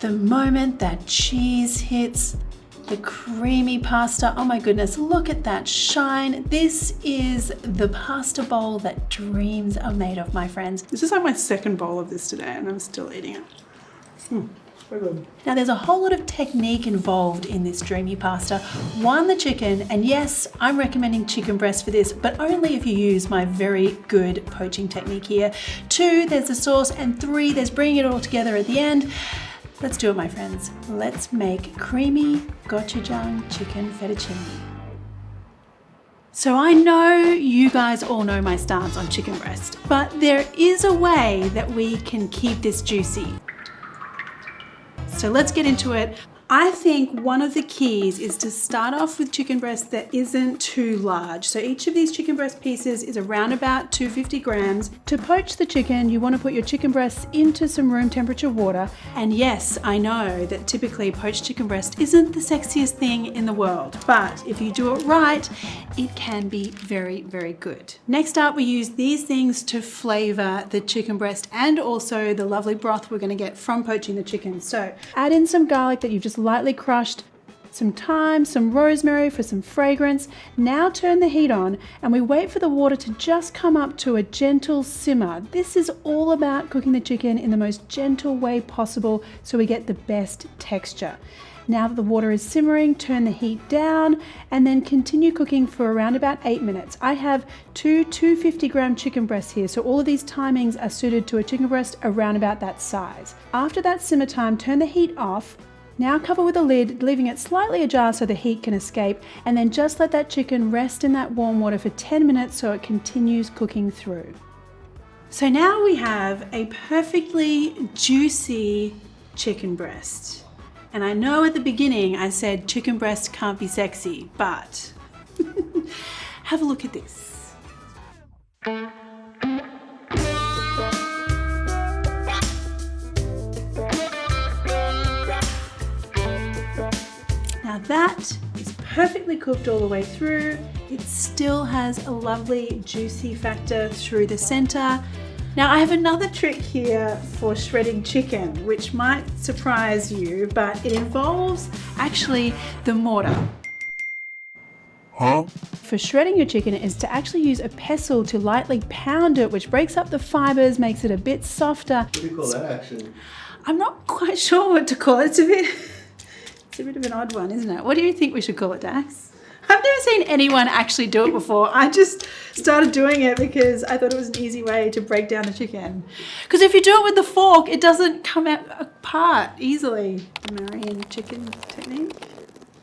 The moment that cheese hits the creamy pasta, oh my goodness, look at that shine. This is the pasta bowl that dreams are made of, my friends. This is like my second bowl of this today and I'm still eating it. Very good. Now there's a whole lot of technique involved in this dreamy pasta. One, the chicken, and yes, I'm recommending chicken breast for this, but only if you use my very good poaching technique here. 2, there's the sauce, and 3, there's bringing it all together at the end. Let's do it, my friends. Let's make creamy gochujang chicken fettuccine. So I know you guys all know my stance on chicken breast, but there is a way that we can keep this juicy. So let's get into it. I think one of the keys is to start off with chicken breast that isn't too large. So each of these chicken breast pieces is around about 250 grams. To poach the chicken, you want to put your chicken breasts into some room temperature water. And yes, I know that typically poached chicken breast isn't the sexiest thing in the world, but if you do it right, it can be very, very good. Next up, we use these things to flavor the chicken breast and also the lovely broth we're going to get from poaching the chicken. So add in some garlic that you've just lightly crushed, some thyme, some rosemary for some fragrance. Now turn the heat on and we wait for the water to just come up to a gentle simmer. This is all about cooking the chicken in the most gentle way possible so we get the best texture. Now that the water is simmering, turn the heat down and then continue cooking for around about 8 minutes. I have 250 gram chicken breasts here, so all of these timings are suited to a chicken breast around about that size. After that simmer time, turn the heat off. Now cover with a lid, leaving it slightly ajar so the heat can escape, and then just let that chicken rest in that warm water for 10 minutes so it continues cooking through. So now we have a perfectly juicy chicken breast. And I know at the beginning I said chicken breast can't be sexy, but have a look at this. Now that is perfectly cooked all the way through. It still has a lovely juicy factor through the center. Now I have another trick here for shredding chicken, which might surprise you, but it involves actually the mortar. For shredding your chicken is to actually use a pestle to lightly pound it, which breaks up the fibers, makes it a bit softer. What do you call that actually? I'm not quite sure what to call it. It's a bit of an odd one, isn't it? What do you think we should call it, Dax? I've never seen anyone actually do it before. I just started doing it because I thought it was an easy way to break down the chicken. Because if you do it with the fork, it doesn't come out apart easily. The Marion chicken technique.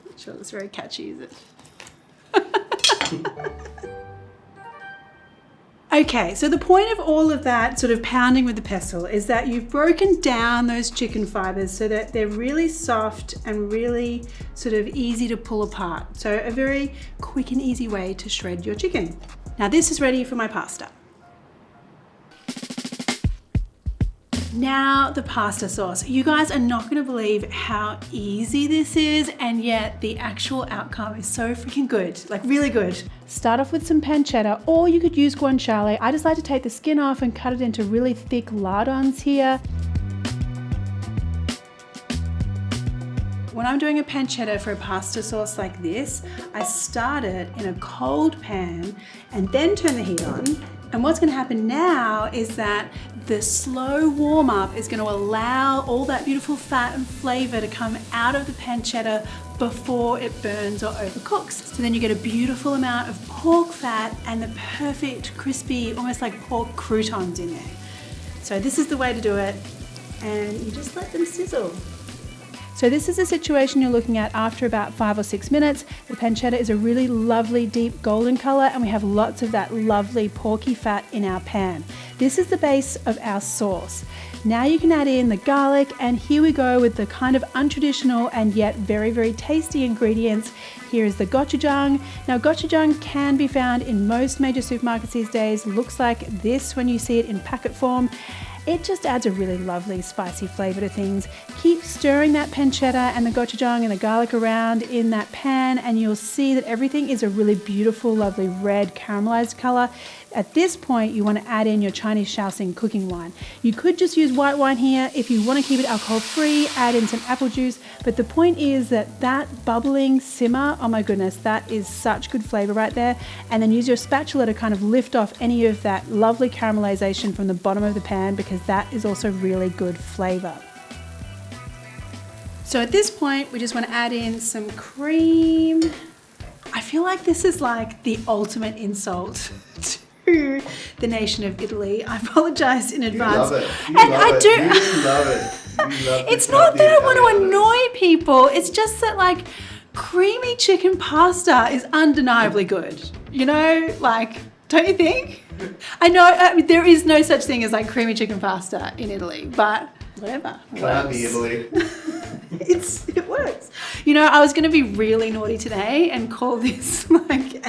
Not sure that's very catchy, is it? Okay, so the point of all of that sort of pounding with the pestle is that you've broken down those chicken fibers so that they're really soft and really sort of easy to pull apart. So a very quick and easy way to shred your chicken. Now this is ready for my pasta. Now the pasta sauce. You guys are not going to believe how easy this is, and yet the actual outcome is so freaking good, like really good. Start off with some pancetta, or you could use guanciale. I just like to take the skin off and cut it into really thick lardons here. When I'm doing a pancetta for a pasta sauce like this, I start it in a cold pan and then turn the heat on. And what's going to happen now is that the slow warm up is going to allow all that beautiful fat and flavor to come out of the pancetta before it burns or overcooks. So then you get a beautiful amount of pork fat and the perfect crispy, almost like pork croutons in there. So this is the way to do it, and you just let them sizzle. So this is a situation you're looking at after about 5 or 6 minutes. The pancetta is a really lovely deep golden color, and we have lots of that lovely porky fat in our pan. This is the base of our sauce. Now you can add in the garlic, and here we go with the kind of untraditional and yet very, very tasty ingredients. Here is the gochujang. Now gochujang can be found in most major supermarkets these days. Looks like this when you see it in packet form. It just adds a really lovely spicy flavor to things. Keep stirring that pancetta and the gochujang and the garlic around in that pan, and you'll see that everything is a really beautiful, lovely red caramelized color. At this point, you want to add in your Chinese Shaoxing cooking wine. You could just use white wine here. If you want to keep it alcohol-free, add in some apple juice. But the point is that bubbling simmer, oh my goodness, that is such good flavor right there. And then use your spatula to kind of lift off any of that lovely caramelization from the bottom of the pan, because that is also really good flavor. So at this point, we just want to add in some cream. I feel like this is like the ultimate insult to the nation of Italy. I apologize in advance. You love it. It's not that I want to annoy people. It's just that like creamy chicken pasta is undeniably good. You know, like, don't you think? I know there is no such thing as like creamy chicken pasta in Italy, but whatever. Can't be Italy. It works. You know, I was going to be really naughty today and call this like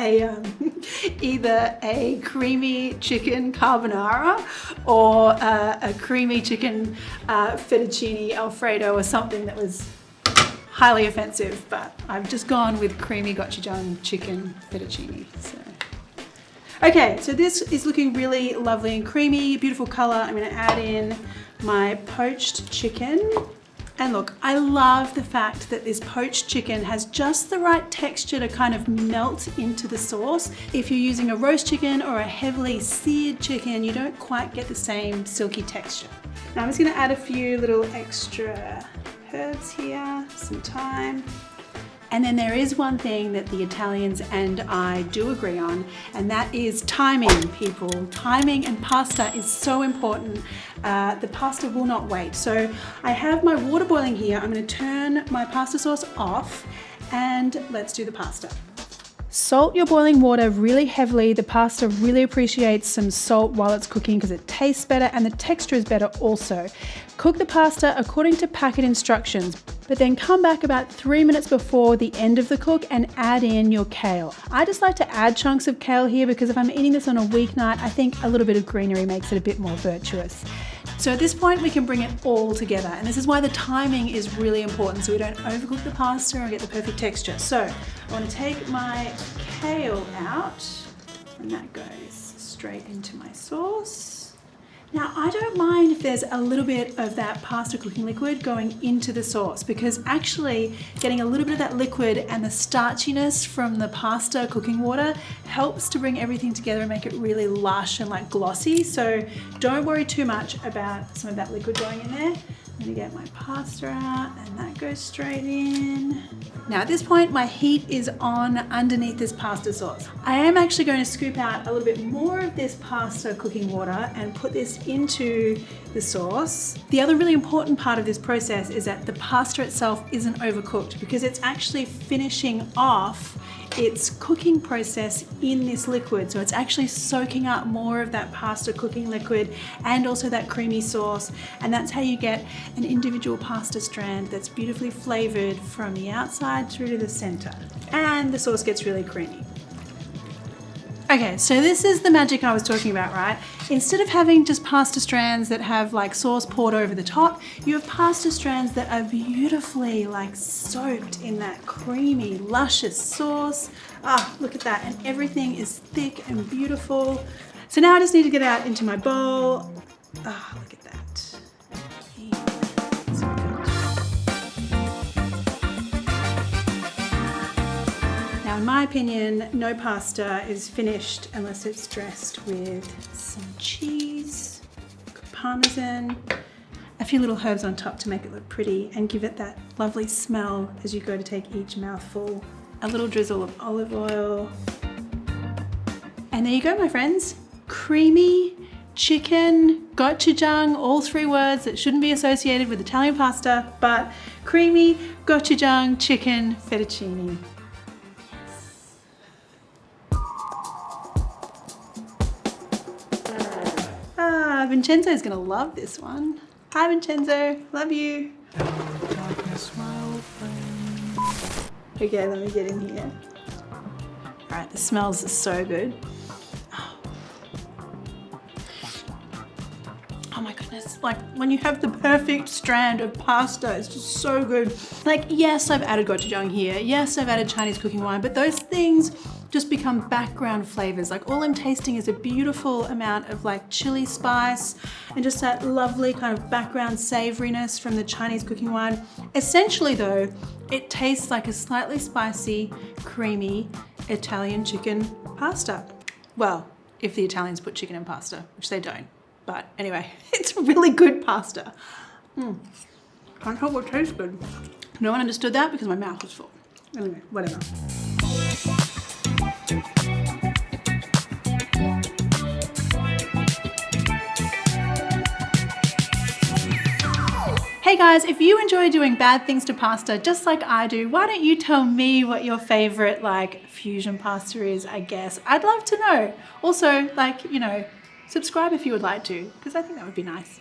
either a creamy chicken carbonara or a creamy chicken fettuccine alfredo or something that was highly offensive, but I've just gone with creamy gochujang chicken fettuccine. Okay, so this is looking really lovely and creamy, beautiful color. I'm going to add in my poached chicken. And look, I love the fact that this poached chicken has just the right texture to kind of melt into the sauce. If you're using a roast chicken or a heavily seared chicken, you don't quite get the same silky texture. Now I'm just gonna add a few little extra herbs here, some thyme. And then there is one thing that the Italians and I do agree on, and that is timing, people. Timing and pasta is so important. The pasta will not wait. So I have my water boiling here. I'm going to turn my pasta sauce off and let's do the pasta. Salt your boiling water really heavily. The pasta really appreciates some salt while it's cooking because it tastes better and the texture is better also. Cook the pasta according to packet instructions, but then come back about 3 minutes before the end of the cook and add in your kale. I just like to add chunks of kale here because if I'm eating this on a weeknight, I think a little bit of greenery makes it a bit more virtuous. So at this point we can bring it all together, and this is why the timing is really important so we don't overcook the pasta or get the perfect texture. So I want to take my kale out and that goes straight into my sauce. Now I don't mind if there's a little bit of that pasta cooking liquid going into the sauce, because actually getting a little bit of that liquid and the starchiness from the pasta cooking water helps to bring everything together and make it really lush and like glossy. So don't worry too much about some of that liquid going in there. I'm gonna get my pasta out and that goes straight in. Now at this point, my heat is on underneath this pasta sauce. I am actually going to scoop out a little bit more of this pasta cooking water and put this into the sauce. The other really important part of this process is that the pasta itself isn't overcooked, because it's actually finishing off its cooking process in this liquid. So it's actually soaking up more of that pasta cooking liquid and also that creamy sauce. And that's how you get an individual pasta strand that's beautifully flavored from the outside through to the center. And the sauce gets really creamy. Okay, so this is the magic I was talking about, right? Instead of having just pasta strands that have like sauce poured over the top, you have pasta strands that are beautifully like soaked in that creamy, luscious sauce. Ah, look at that, and everything is thick and beautiful. So now I just need to get it out into my bowl. Ah, look at that. Now, in my opinion, no pasta is finished unless it's dressed with some cheese, parmesan, a few little herbs on top to make it look pretty and give it that lovely smell as you go to take each mouthful. A little drizzle of olive oil. And there you go, my friends. Creamy chicken gochujang, all three words that shouldn't be associated with Italian pasta, but creamy gochujang chicken fettuccine. Vincenzo's gonna love this one. Hi Vincenzo, love you. Okay, let me get in here. All right, the smells are so good. Oh my goodness, like when you have the perfect strand of pasta, it's just so good. Like, yes, I've added gochujang here. Yes, I've added Chinese cooking wine, but those things just become background flavors. Like all I'm tasting is a beautiful amount of like chili spice and just that lovely kind of background savoriness from the Chinese cooking wine. Essentially though, it tastes like a slightly spicy, creamy Italian chicken pasta. Well, if the Italians put chicken in pasta, which they don't. But anyway, it's really good pasta. Can't help but taste good. No one understood that because my mouth was full. Anyway, whatever. Hey guys, if you enjoy doing bad things to pasta just like I do, why don't you tell me what your favorite like fusion pasta is, I guess. I'd love to know. Also, like, you know, subscribe if you would like to, because I think that would be nice.